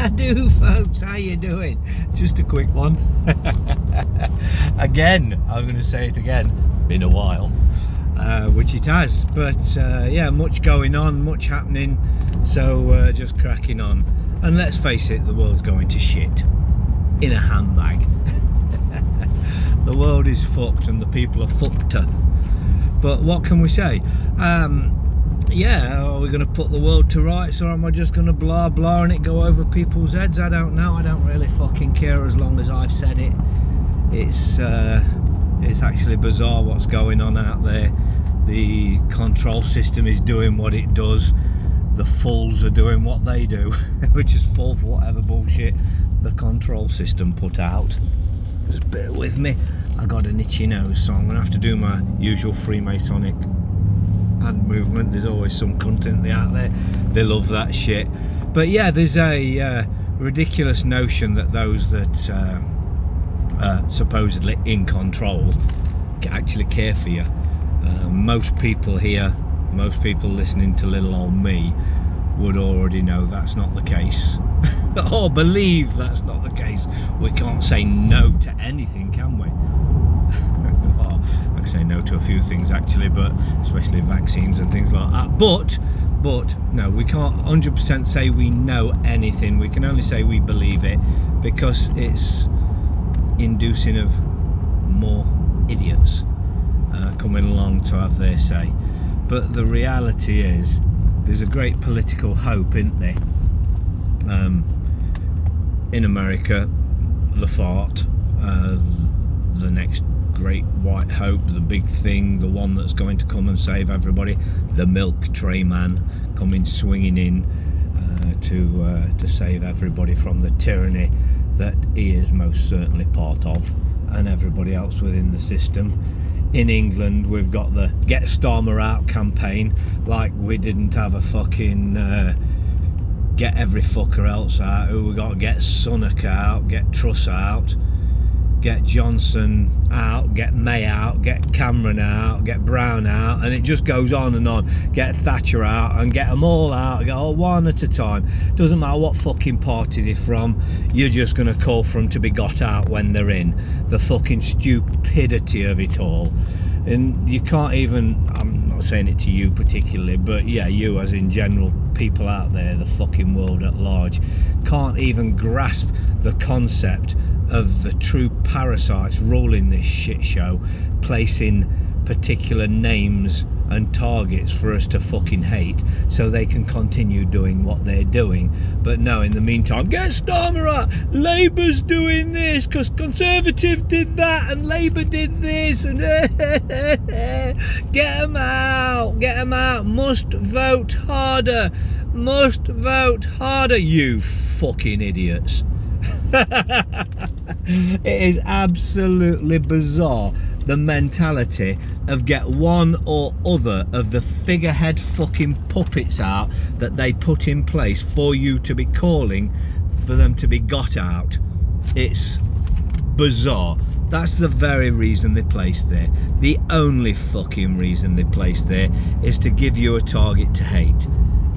do, folks? How you doing? Just a quick one. Again, I'm going to say it again. Been a while, which it has. But yeah, much going on, much happening. So just cracking on. And let's face it, the world's going to shit in a handbag. The world is fucked and the people are fucked up. But what can we say? Yeah, are we going to put the world to rights, or am I just going to blah blah and it go over people's heads? I don't know. I don't really fucking care as long as I've said it. It's actually bizarre what's going on out there. The control system is doing what it does. The fools are doing what they do, which is fall for whatever bullshit the control system put out. Just bear with me. I got an itchy nose, so I'm going to have to do my usual Freemasonic hand movement. There's always some content out there. They love that shit. But yeah, there's a ridiculous notion that those that supposedly in control actually care for you. Most people here, most people listening to little old me would already know that's not the case. Or believe that's not the case. We can't say no to anything, can we? Well, I can say no to a few things actually, but especially vaccines and things like that. But no, we can't 100% say we know anything. We can only say we believe it, because it's inducing of more idiots coming along to have their say. But the reality is, there's a great political hope, isn't there? In America, the fart, the next great white hope, the big thing, the one that's going to come and save everybody, the milk tray man coming swinging in to save everybody from the tyranny that he is most certainly part of, and everybody else within the system. In England, we've got the Get Starmer Out campaign, like we didn't have a fucking get every fucker else out. We got to get Sunak out, get Truss out, get Johnson out, get May out, get Cameron out, get Brown out, and it just goes on and on. Get Thatcher out and get them all out, get all one at a time. Doesn't matter what fucking party they're from, you're just going to call for them to be got out when they're in. The fucking stupidity of it all. And you can't even, I'm not saying it to you particularly, but yeah, you as in general, people out there, the fucking world at large, can't even grasp the concept of the true parasites ruling this shit show, placing particular names and targets for us to fucking hate so they can continue doing what they're doing. But no, in the meantime, get Starmer out, Labour's doing this because Conservative did that and Labour did this, and get them out, must vote harder, you fucking idiots. It is absolutely bizarre, the mentality of get one or other of the figurehead fucking puppets out that they put in place for you to be calling for them to be got out. It's bizarre. That's the very reason they're placed there. The only fucking reason they're placed there is to give you a target to hate.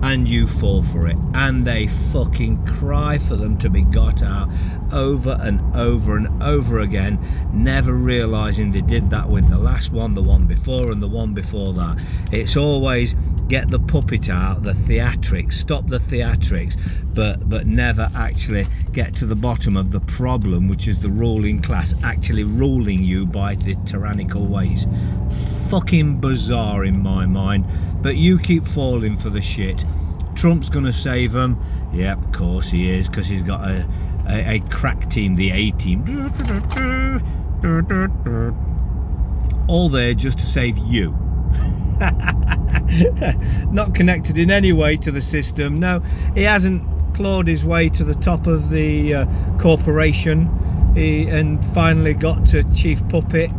And you fall for it, and they fucking cry for them to be got out over and over and over again, never realizing they did that with the last one, the one before, and the one before that. It's always get the puppet out, the theatrics, stop the theatrics, but never actually get to the bottom of the problem, which is the ruling class actually ruling you by the tyrannical ways. Fucking bizarre in my mind, but you keep falling for the shit. Trump's gonna save them. Yeah, of course he is, because he's got a crack team, the A-team, all there just to save you. Not connected in any way to the system. No, he hasn't clawed his way to the top of the corporation and finally got to chief puppet.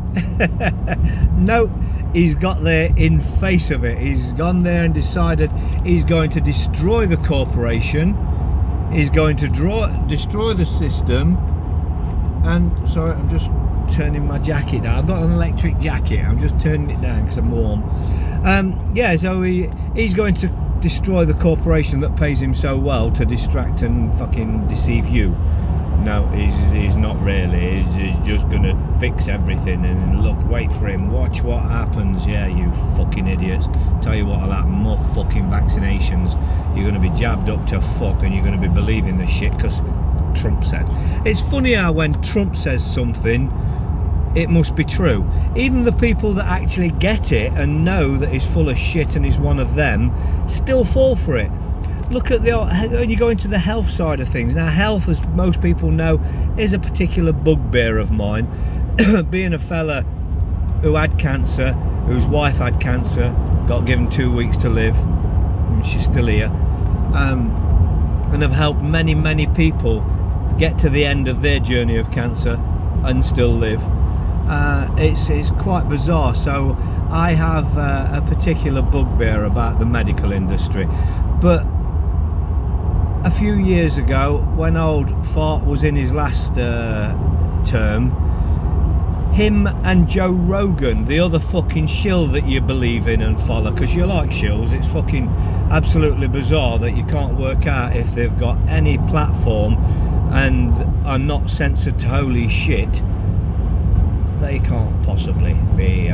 No, he's got there in face of it. He's gone there and decided he's going to destroy the corporation. He's going to destroy the system. And sorry, I'm just turning my jacket down. I've got an electric jacket. I'm just turning it down because I'm warm. Yeah, so he's going to destroy the corporation that pays him so well to distract and fucking deceive you. No, he's not really. He's just gonna fix everything. And look, wait for him. Watch what happens. Yeah, you fucking idiots. Tell you what'll happen. More fucking vaccinations. You're gonna be jabbed up to fuck, and you're gonna be believing the shit because Trump said. It's funny how when Trump says something, it must be true. Even the people that actually get it and know that he's full of shit and he's one of them still fall for it. Look at when you go into the health side of things. Now, health, as most people know, is a particular bugbear of mine. Being a fella who had cancer, whose wife had cancer, got given 2 weeks to live, and she's still here, and have helped many people get to the end of their journey of cancer and still live. It's quite bizarre. So I have a particular bugbear about the medical industry. But a few years ago, when old Fart was in his last term, him and Joe Rogan, the other fucking shill that you believe in and follow, because you like shills, it's fucking absolutely bizarre that you can't work out if they've got any platform and are not censored to holy shit. They can't possibly be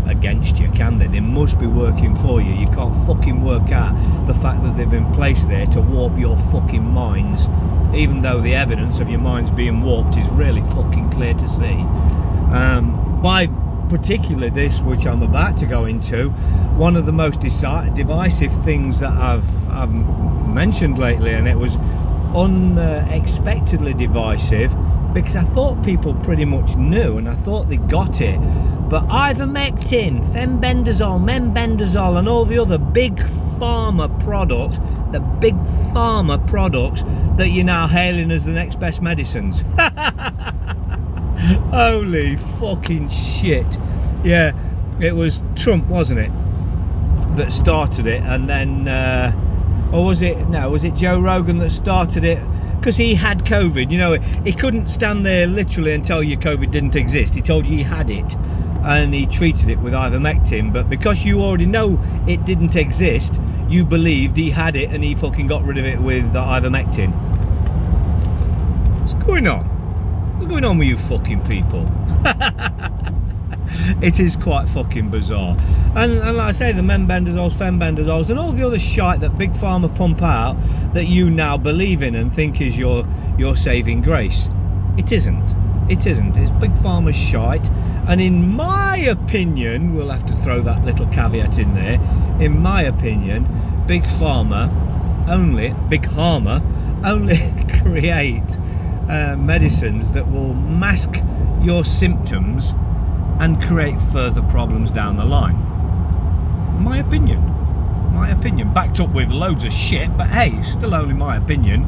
against you, can they? They must be working for you. You can't fucking work out the fact that they've been placed there to warp your fucking minds, even though the evidence of your minds being warped is really fucking clear to see. By particularly this, which I'm about to go into, one of the most divisive things that I've mentioned lately, and it was unexpectedly divisive, because I thought people pretty much knew and I thought they got it, but ivermectin, fenbendazole, membendazole and all the other big pharma products, the big pharma products that you're now hailing as the next best medicines. Holy fucking shit. Yeah, it was Trump, wasn't it, that started it, and then or was it Joe Rogan that started it? Because he had COVID, you know, he couldn't stand there literally and tell you COVID didn't exist. He told you he had it, and he treated it with ivermectin. But because you already know it didn't exist, you believed he had it, and he fucking got rid of it with ivermectin. What's going on? What's going on with you fucking people? It is quite fucking bizarre. And like I say, the membendazoles, fembendazoles and all the other shite that Big Pharma pump out that you now believe in and think is your saving grace. It isn't. It isn't. It's Big Pharma's shite. And in my opinion, we'll have to throw that little caveat in there, in my opinion, Big Pharma only create medicines that will mask your symptoms and create further problems down the line. My opinion, backed up with loads of shit, but hey, still only my opinion.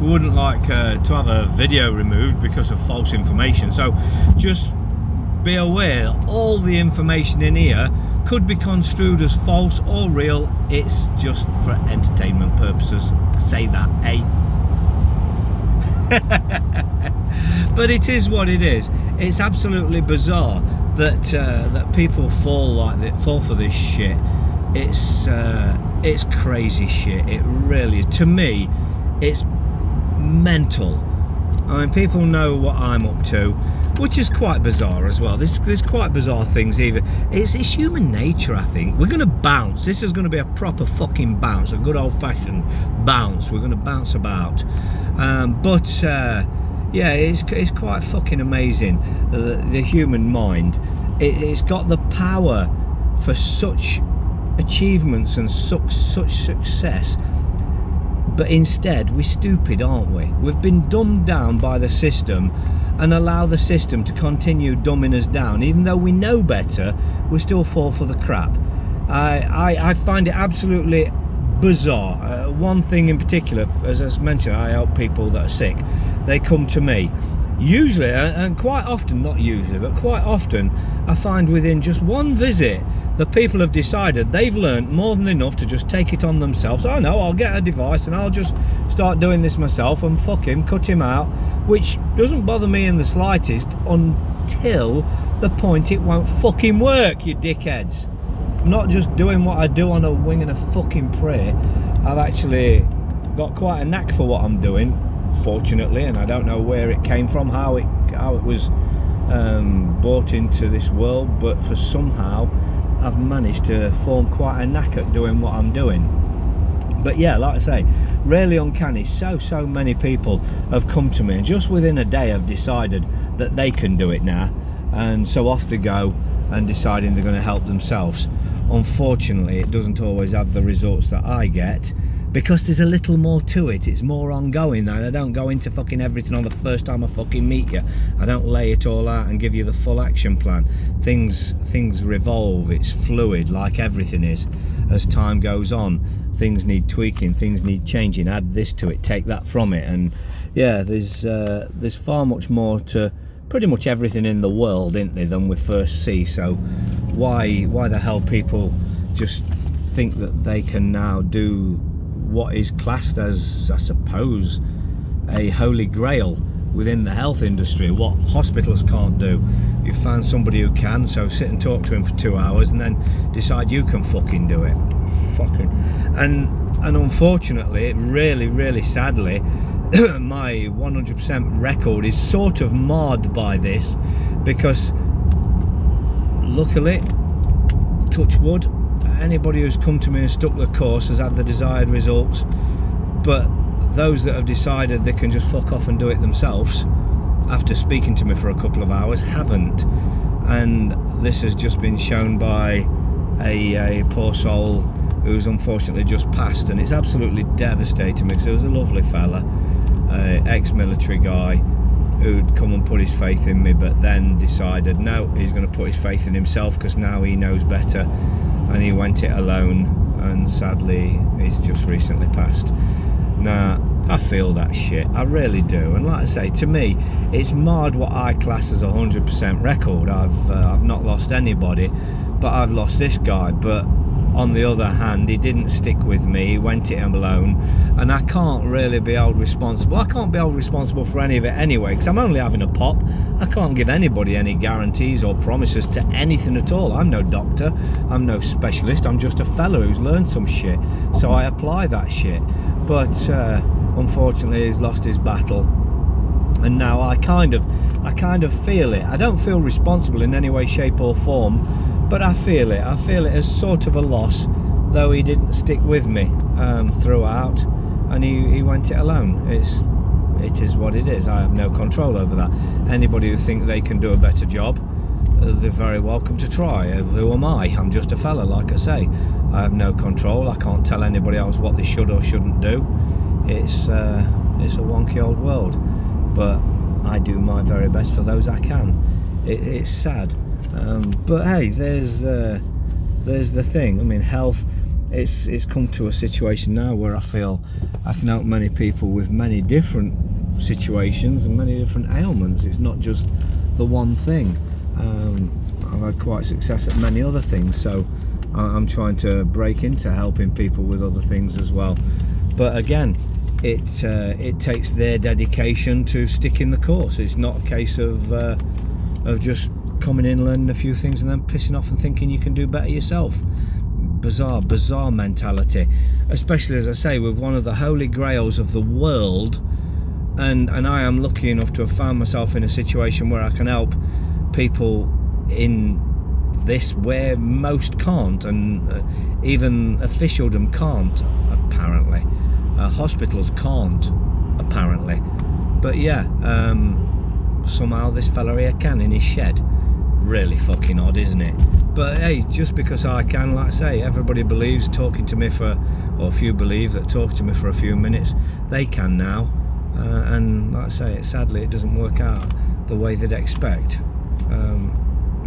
We wouldn't like to have a video removed because of false information, so just be aware all the information in here could be construed as false or real. It's just for entertainment purposes. Say that, eh? But it is what it is. It's absolutely bizarre that people fall for this shit. It's crazy shit. It really is. To me, it's mental. I mean, people know what I'm up to, which is quite bizarre as well. There's quite bizarre things even. It's human nature, I think. We're going to bounce. This is going to be a proper fucking bounce, a good old-fashioned bounce. We're going to bounce about. Yeah, it's quite fucking amazing. The human mind. It's got the power for such achievements and such success. But instead, we're stupid, aren't we? We've been dumbed down by the system and allow the system to continue dumbing us down. Even though we know better, we still fall for the crap. I find it absolutely bizarre. One thing in particular, as I mentioned, I help people that are sick. They come to me. Usually, and quite often, not usually, but quite often, I find within just one visit, the people have decided they've learned more than enough to just take it on themselves. Oh no, I'll get a device and I'll just start doing this myself and fuck him, cut him out, which doesn't bother me in the slightest until the point it won't fucking work, you dickheads. not just doing what I do on a wing and a fucking prayer. I've actually got quite a knack for what I'm doing, fortunately, and I don't know where it came from, how it was brought into this world, but for somehow I've managed to form quite a knack at doing what I'm doing. But yeah, like I say, really uncanny. So many people have come to me and just within a day have decided that they can do it now, and so off they go and deciding they're going to help themselves. Unfortunately, it doesn't always have the results that I get, because there's a little more to it. It's more ongoing, and I don't go into fucking everything on the first time I fucking meet you. I don't lay it all out and give you the full action plan. Things revolve. It's fluid, like everything is. As time goes on, things need tweaking, things need changing. Add this to it, take that from it, and yeah, there's far much more to pretty much everything in the world, isn't there, than we first see. So why the hell people just think that they can now do what is classed as, I suppose, a holy grail within the health industry, what hospitals can't do. You find somebody who can, so sit and talk to him for 2 hours and then decide you can fucking do it. Fucking. And unfortunately, really sadly, my 100% record is sort of marred by this, because luckily, touch wood, anybody who's come to me and stuck the course has had the desired results, but those that have decided they can just fuck off and do it themselves after speaking to me for a couple of hours haven't. And this has just been shown by a poor soul who's unfortunately just passed, and it's absolutely devastating because he was a lovely fella, ex-military guy who'd come and put his faith in me, but then decided no, he's going to put his faith in himself because now he knows better, and he went it alone, and sadly he's just recently passed. Now I feel that shit, I really do, and like I say, to me it's marred what I class as a 100% record. I've not lost anybody, but I've lost this guy. But on the other hand, he didn't stick with me, he went it alone, and I can't really be held responsible. I can't be held responsible for any of it anyway, because I'm only having a pop. I can't give anybody any guarantees or promises to anything at all. I'm no doctor, I'm no specialist, I'm just a fella who's learned some shit, so I apply that shit. But unfortunately he's lost his battle, and now I kind of feel it. I don't feel responsible in any way, shape or form, but I feel it as sort of a loss, though he didn't stick with me throughout, and he went it alone. It is what it is. I have no control over that. Anybody who think they can do a better job, they're very welcome to try. Who am I? I'm just a fella, like I say. I have no control. I can't tell anybody else what they should or shouldn't do. It's a wonky old world, but I do my very best for those I can. It's sad. But hey, there's the thing. I mean, health, it's come to a situation now where I feel I can help many people with many different situations and many different ailments. It's not just the one thing. I've had quite success at many other things, so I'm trying to break into helping people with other things as well. But again, it takes their dedication to stick in the course. It's not a case of just coming in, learning a few things and then pissing off and thinking you can do better yourself. Bizarre mentality, especially, as I say, with one of the holy grails of the world, and I am lucky enough to have found myself in a situation where I can help people in this where most can't, and even officialdom can't, apparently. Hospitals can't, apparently. But yeah, somehow this fella here can in his shed. Really fucking odd, isn't it? But hey, just because I can, like I say, everybody believes talking to me for, or a few believe that talking to me for a few minutes, they can now. And like I say, sadly it doesn't work out the way they'd expect.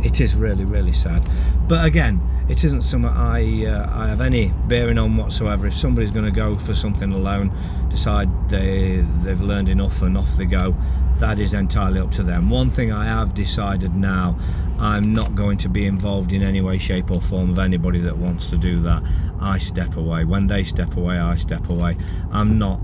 It is really sad. But again, it isn't something I have any bearing on whatsoever. If somebody's going to go for something alone, decide they've learned enough and off they go, that is entirely up to them. One thing I have decided now, I'm not going to be involved in any way, shape or form of anybody that wants to do that. I step away. When they step away, I step away. I'm not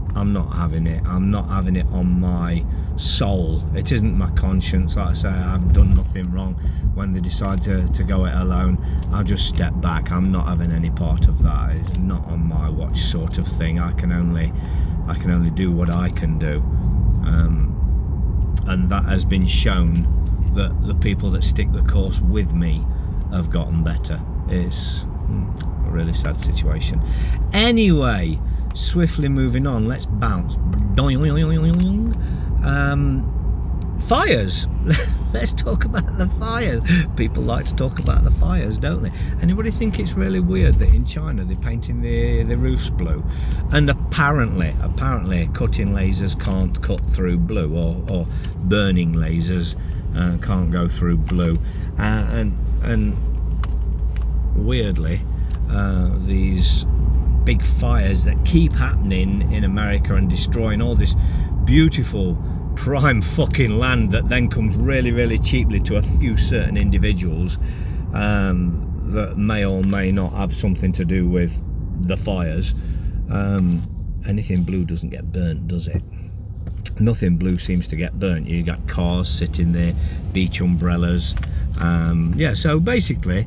having it. I'm not having it on my soul. It isn't my conscience. Like I say, I've done nothing wrong. When they decide to go it alone, I'll just step back. I'm not having any part of that. It's not on my watch, sort of thing. I can only do what I can do, and that has been shown that the people that stick the course with me have gotten better. It's a really sad situation. Anyway, swiftly moving on, let's bounce. Fires. Let's talk about the fires. People like to talk about the fires, don't they? Anybody think it's really weird that in China they're painting the roofs blue, and apparently cutting lasers can't cut through blue, or burning lasers can't go through blue, and weirdly these big fires that keep happening in America and destroying all this beautiful prime fucking land that then comes really cheaply to a few certain individuals that may or may not have something to do with the fires. Anything blue doesn't get burnt, does it? Nothing blue seems to get burnt. You got cars sitting there, beach umbrellas. Yeah, so basically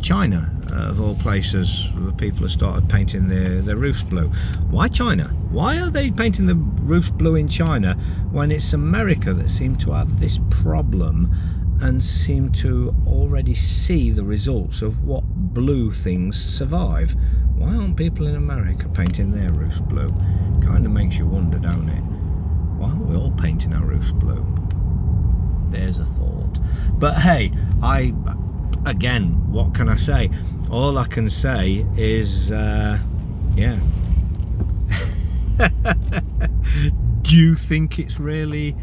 China, of all places, the people have started painting their roofs blue. Why China? Why are they painting the roofs blue in China when it's America that seem to have this problem and seem to already see the results of what blue things survive? Why aren't people in America painting their roofs blue? Kind of makes you wonder, don't it? Why aren't we all painting our roofs blue? There's a thought. But hey, again, what can I say? All I can say is, yeah. Do you think it's really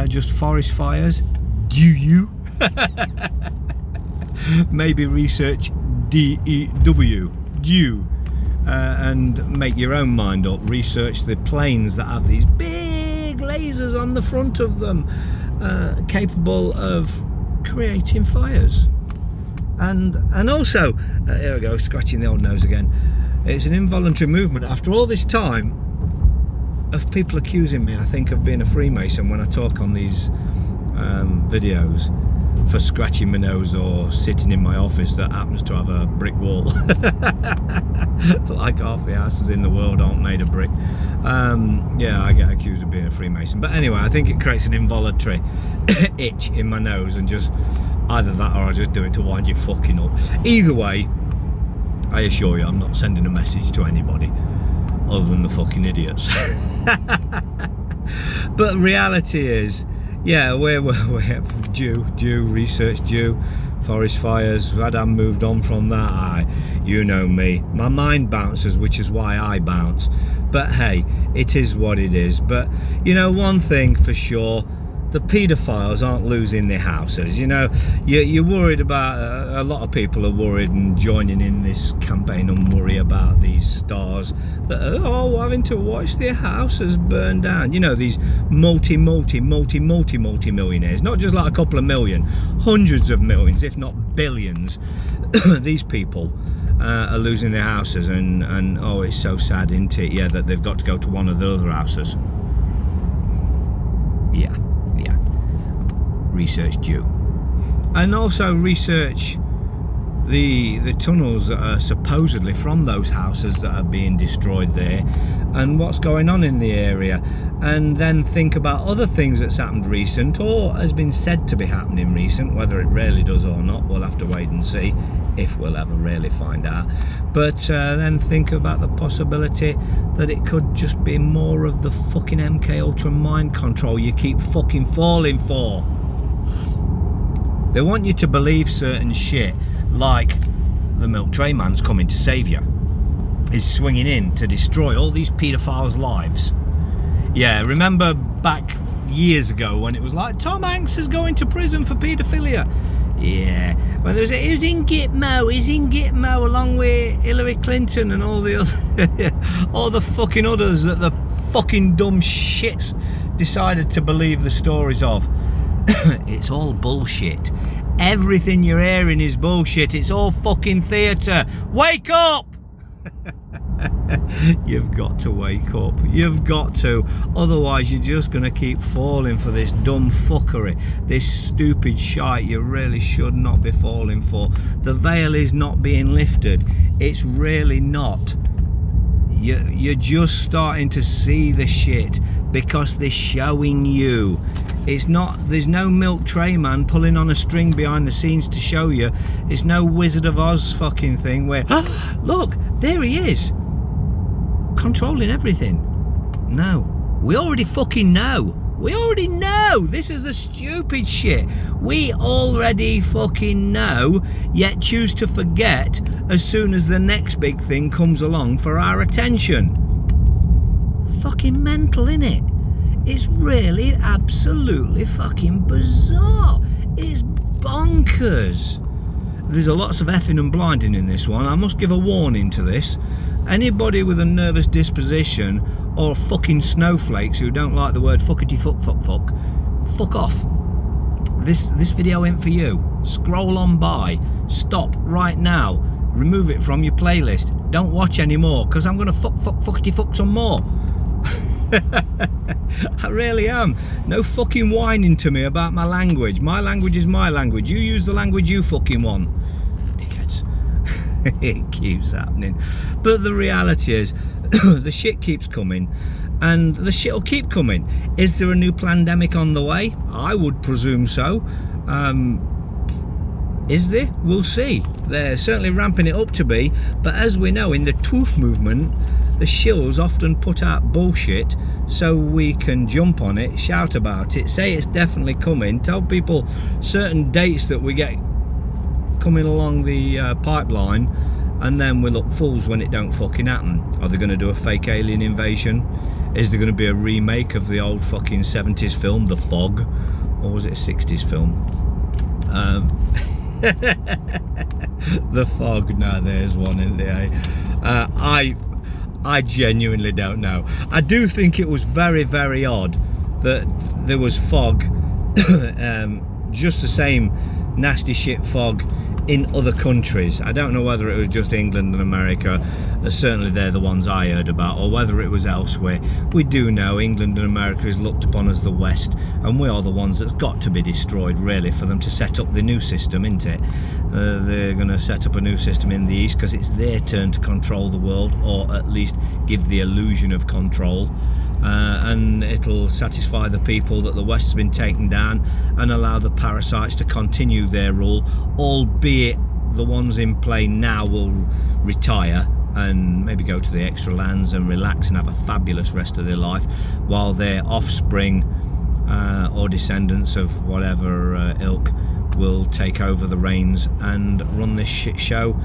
just forest fires? Do you? Maybe research DEW. You. And make your own mind up. Research the planes that have these big lasers on the front of them, capable of creating fires. And also, here we go, scratching the old nose again. It's an involuntary movement. After all this time of people accusing me, I think, of being a Freemason when I talk on these videos, for scratching my nose or sitting in my office that happens to have a brick wall. Like half the houses in the world aren't made of brick. Yeah, I get accused of being a Freemason. But anyway, I think it creates an involuntary itch in my nose, and just either that or I just do it to wind you fucking up. Either way, I assure you I'm not sending a message to anybody other than the fucking idiots. But reality is, yeah, we're due research due forest fires. Had I moved on from that, you know me, my mind bounces, which is why I bounce. But hey, it is what it is. But you know, one thing for sure, the paedophiles aren't losing their houses. You know, you're worried about, a lot of people are worried and joining in this campaign and worry about these stars that are having to watch their houses burn down. You know, these multi-millionaires, not just like a couple of million, hundreds of millions, if not billions. These people are losing their houses, and oh, it's so sad, isn't it? Yeah, that they've got to go to one of the other houses. Yeah. Research due. And also research the tunnels that are supposedly from those houses that are being destroyed there, and what's going on in the area, and then think about other things that's happened recent, or has been said to be happening recent. Whether it really does or not, we'll have to wait and see, if we'll ever really find out. But then think about the possibility that it could just be more of the fucking MKUltra mind control you keep fucking falling for. They want you to believe certain shit, like the milk tray man's coming to save you. He's swinging in to destroy all these paedophiles' lives. Yeah, remember back years ago when it was like, Tom Hanks is going to prison for paedophilia. Yeah, well, it was in Gitmo, along with Hillary Clinton and all the other, all the fucking others that the fucking dumb shits decided to believe the stories of. It's all bullshit. Everything you're hearing is bullshit. It's all fucking theatre. Wake up! You've got to wake up. You've got to. Otherwise you're just going to keep falling for this dumb fuckery, this stupid shite you really should not be falling for. The veil is not being lifted. It's really not. You're just starting to see the shit because they're showing you. It's not, there's no milk tray man pulling on a string behind the scenes to show you. It's no Wizard of Oz fucking thing where, look, there he is, controlling everything. No, we already fucking know. We already know. This is the stupid shit. We already fucking know, yet choose to forget as soon as the next big thing comes along for our attention. Fucking mental, innit? It's really absolutely fucking bizarre. It's bonkers. There's a lots of effing and blinding in this one. I must give a warning to this. Anybody with a nervous disposition or fucking snowflakes who don't like the word fuckity fuck off. This video ain't for you. Scroll on by. Stop right now. Remove it from your playlist. Don't watch anymore, because I'm gonna fuckity fuck some more. I really am. No fucking whining to me about my language. My language is my language. You use the language you fucking want. Dickheads. It keeps happening. But the reality is, the shit keeps coming, and the shit will keep coming. Is there a new pandemic on the way? I would presume so. Is there? We'll see. They're certainly ramping it up to be, but as we know, in the truth movement, the shills often put out bullshit so we can jump on it, shout about it, say it's definitely coming, tell people certain dates that we get coming along the pipeline, and then we look fools when it don't fucking happen. Are they going to do a fake alien invasion? Is there going to be a remake of the old fucking 70s film, The Fog? Or was it a 60s film? The Fog. No, there's one in there. I genuinely don't know. I do think it was very, very odd that there was fog, just the same nasty shit fog in other countries. I don't know whether it was just England and America, certainly they're the ones I heard about, or whether it was elsewhere. We do know England and America is looked upon as the West, and we are the ones that's got to be destroyed really for them to set up the new system, isn't it? They're going to set up a new system in the East because it's their turn to control the world, or at least give the illusion of control. And it'll satisfy the people that the West has been taken down and allow the parasites to continue their rule, albeit the ones in play now will retire and maybe go to the extra lands and relax and have a fabulous rest of their life, while their offspring or descendants of whatever ilk will take over the reins and run this shit show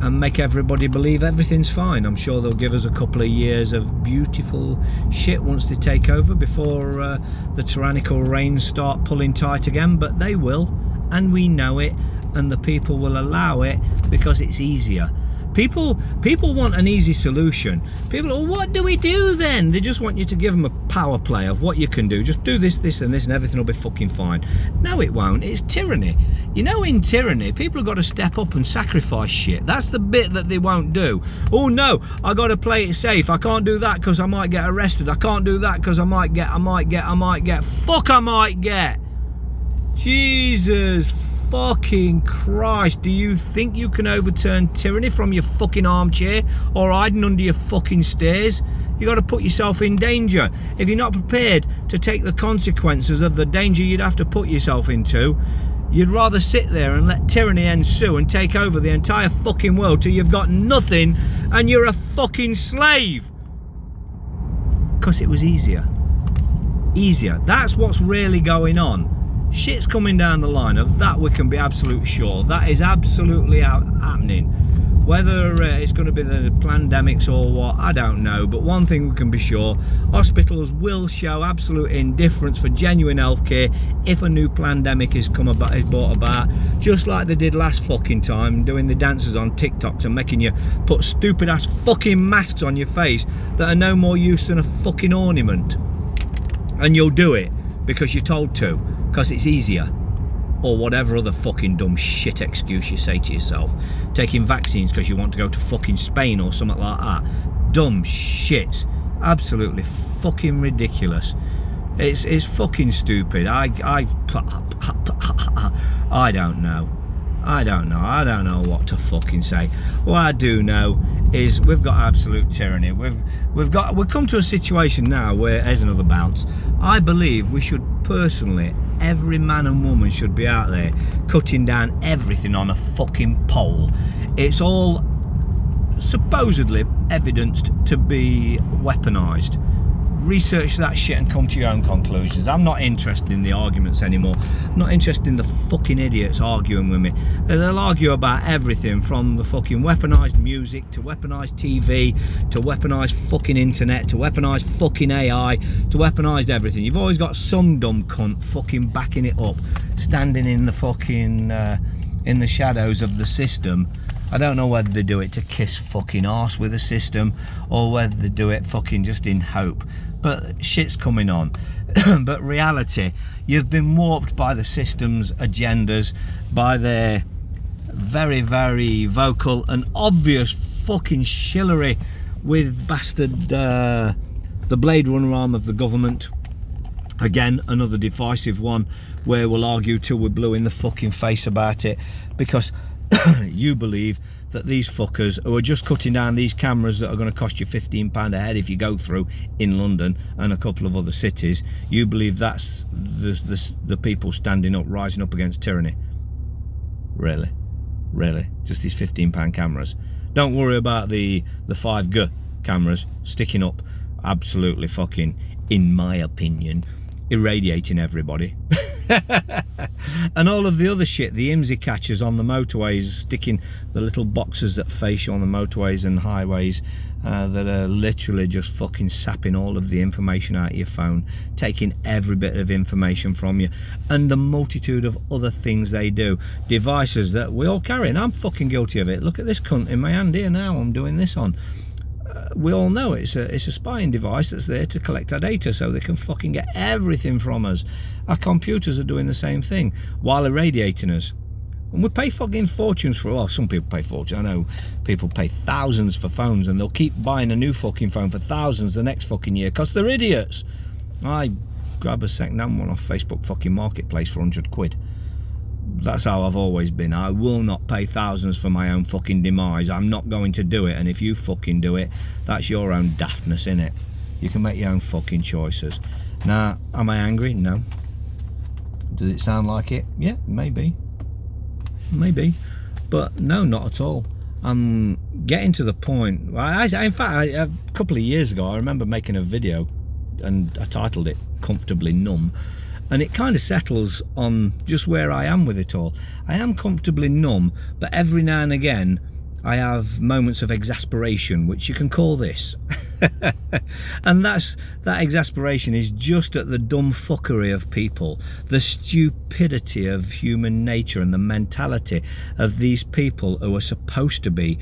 and make everybody believe everything's fine. I'm sure they'll give us a couple of years of beautiful shit once they take over before the tyrannical reins start pulling tight again, but they will, and we know it, and the people will allow it because it's easier. People want an easy solution. People, well, what do we do then? They just want you to give them a power play of what you can do. Just do this, this and this and everything will be fucking fine. No, it won't. It's tyranny. You know, in tyranny, people have got to step up and sacrifice shit. That's the bit that they won't do. Oh no, I got to play it safe. I can't do that because I might get arrested. I can't do that because I might get. Fuck, I might get. Jesus fucking Christ, do you think you can overturn tyranny from your fucking armchair or hiding under your fucking stairs? You got to put yourself in danger. If you're not prepared to take the consequences of the danger you'd have to put yourself into, you'd rather sit there and let tyranny ensue and take over the entire fucking world till you've got nothing and you're a fucking slave. Because it was easier. That's what's really going on. Shit's coming down the line, of that we can be absolute sure. That is absolutely happening. Whether it's going to be the pandemics or what, I don't know, but one thing we can be sure, hospitals will show absolute indifference for genuine healthcare if a new pandemic is brought about, just like they did last fucking time, doing the dances on TikToks and making you put stupid ass fucking masks on your face that are no more use than a fucking ornament. and you'll do it because you're told to, because it's easier, or whatever other fucking dumb shit excuse you say to yourself. Taking vaccines because you want to go to fucking Spain or something like that. Dumb shit. Absolutely fucking ridiculous. It's fucking stupid. I don't know. I don't know what to fucking say. What I do know is we've got absolute tyranny. We've come to a situation now where, as another bounce, I believe we should personally, every man and woman should be out there cutting down everything on a fucking pole. It's all supposedly evidenced to be weaponized. Research that shit and come to your own conclusions. I'm not interested in the arguments anymore. I'm not interested in the fucking idiots arguing with me. They'll argue about everything from the fucking weaponized music to weaponized TV to weaponized fucking internet to weaponized fucking AI to weaponized everything. You've always got some dumb cunt fucking backing it up, standing in the fucking in the shadows of the system. I don't know whether they do it to kiss fucking arse with the system or whether they do it fucking just in hope. But shit's coming on. But reality, you've been warped by the system's agendas, by their very, very vocal and obvious fucking shillery with bastard the Blade Runner arm of the government. Again, another divisive one where we'll argue till we're blue in the fucking face about it, because you believe that these fuckers who are just cutting down these cameras that are going to cost you £15 a head if you go through in London and a couple of other cities, you believe that's the people standing up, rising up against tyranny? Really? Just these £15 cameras? Don't worry about the 5G cameras sticking up, absolutely fucking, in my opinion, irradiating everybody. And all of the other shit, the IMSI catchers on the motorways, sticking the little boxes that face you on the motorways and highways, that are literally just fucking sapping all of the information out of your phone, taking every bit of information from you, and the multitude of other things they do. Devices that we all carry, and I'm fucking guilty of it. Look at this cunt in my hand here now, I'm doing this on. We all know it's a spying device that's there to collect our data so they can fucking get everything from us. Our computers are doing the same thing while irradiating us. And we pay fucking fortunes for, well, some people pay fortunes. I know people pay thousands for phones and they'll keep buying a new fucking phone for thousands the next fucking year because they're idiots. I grab a second-hand one off Facebook fucking Marketplace for 100 quid. That's how I've always been. I will not pay thousands for my own fucking demise. I'm not going to do it, and if you fucking do it, that's your own daftness, innit? You can make your own fucking choices. Now, am I angry? No. Does it sound like it? Yeah, maybe. But no, not at all. I'm getting to the point. In fact, a couple of years ago, I remember making a video and I titled it Comfortably Numb. And it kind of settles on just where I am with it all. I am comfortably numb, but every now and again I have moments of exasperation, which you can call this. And that exasperation is just at the dumb fuckery of people, the stupidity of human nature and the mentality of these people who are supposed to be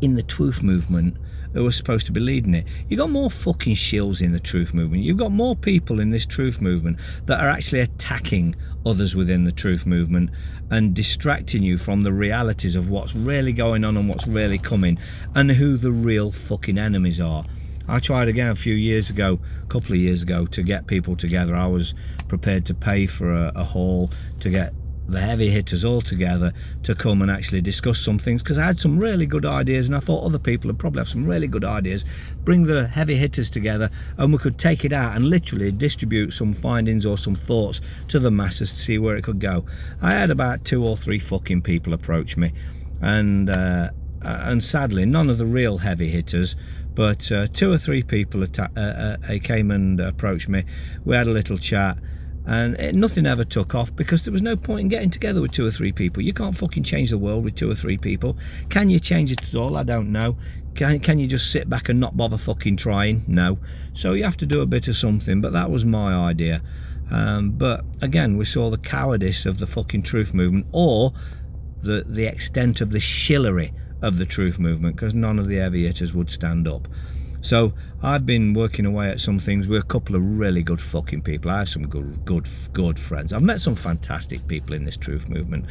in the truth movement, who are supposed to be leading it. You've got more fucking shills in the truth movement. You've got more people in this truth movement that are actually attacking others within the truth movement and distracting you from the realities of what's really going on and what's really coming and who the real fucking enemies are. I tried again a couple of years ago, to get people together. I was prepared to pay for a hall to get the heavy hitters all together to come and actually discuss some things, because I had some really good ideas and I thought other people would probably have some really good ideas. Bring the heavy hitters together and we could take it out and literally distribute some findings or some thoughts to the masses to see where it could go. I had about 2 or 3 fucking people approach me, and sadly none of the real heavy hitters, but 2 or 3 people came and approached me. We had a little chat, and nothing ever took off because there was no point in getting together with 2 or 3 people. You can't fucking change the world with 2 or 3 people. Can you change it at all? I don't know. Can you just sit back and not bother fucking trying? No. So you have to do a bit of something, but that was my idea. But again, we saw the cowardice of the fucking truth movement, or the extent of the shillery of the truth movement, because none of the heavy hitters would stand up. So I've been working away at some things with a couple of really good fucking people. I have some good friends. I've met some fantastic people in this truth movement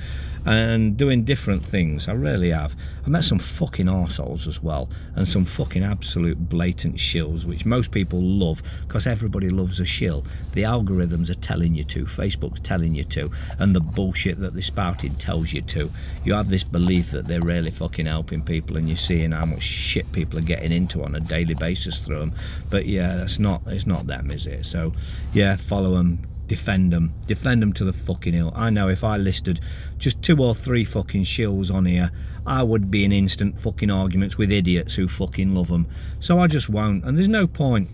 and doing different things. I really have. I met some fucking arseholes as well, and some fucking absolute blatant shills, which most people love because everybody loves a shill. The algorithms are telling you to, Facebook's telling you to, and the bullshit that they spouted tells you to. You have this belief that they're really fucking helping people, and you're seeing how much shit people are getting into on a daily basis through them. But yeah, it's not them, is it? So yeah, follow them, defend them to the fucking hill. I know if I listed just 2 or 3 fucking shills on here, I would be in instant fucking arguments with idiots who fucking love them. So I just won't, and there's no point.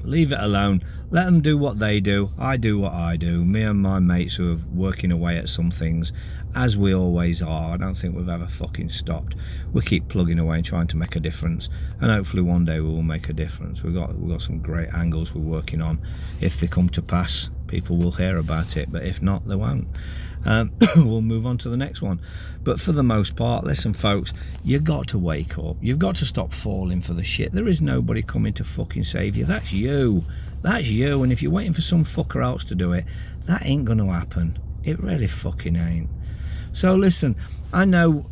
Leave it alone. Let them do what they do. I do what I do. Me and my mates who are working away at some things, as we always are. I don't think we've ever fucking stopped. We keep plugging away and trying to make a difference, and hopefully one day we will make a difference. We've got some great angles we're working on. If they come to pass, people will hear about it, but if not, they won't. We'll move on to the next one. But for the most part, listen folks, you got to wake up. You've got to stop falling for the shit. There is nobody coming to fucking save you. That's you. That's you. And if you're waiting for some fucker else to do it, that ain't gonna happen. It really fucking ain't. So listen, I know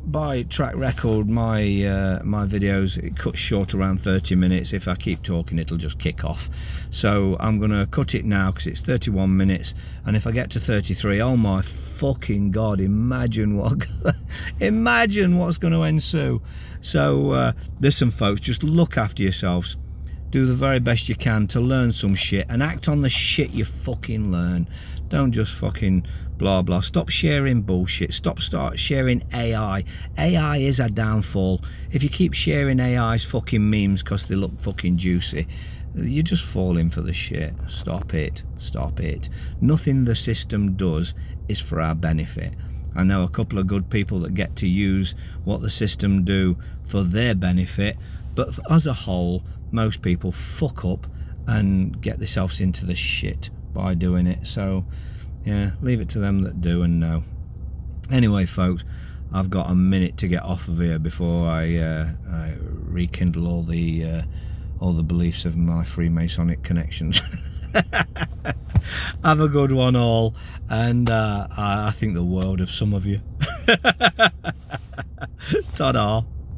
by track record my videos, it cuts short around 30 minutes. If I keep talking, it'll just kick off. So I'm gonna cut it now because it's 31 minutes, and if I get to 33, oh my fucking god, imagine what's going to ensue. So listen folks, just look after yourselves, do the very best you can to learn some shit, and act on the shit you fucking learn. Don't just fucking blah blah. Stop sharing bullshit. Start sharing AI. AI is a downfall. If you keep sharing AI's fucking memes because they look fucking juicy, you're just falling for the shit. Stop it. Nothing the system does is for our benefit. I know a couple of good people that get to use what the system do for their benefit, but as a whole, most people fuck up and get themselves into the shit by doing it. So yeah, leave it to them that do and know. Anyway folks, I've got a minute to get off of here before I rekindle all the beliefs of my Freemasonic connections. Have a good one all, and I think the world of some of you. Ta-da.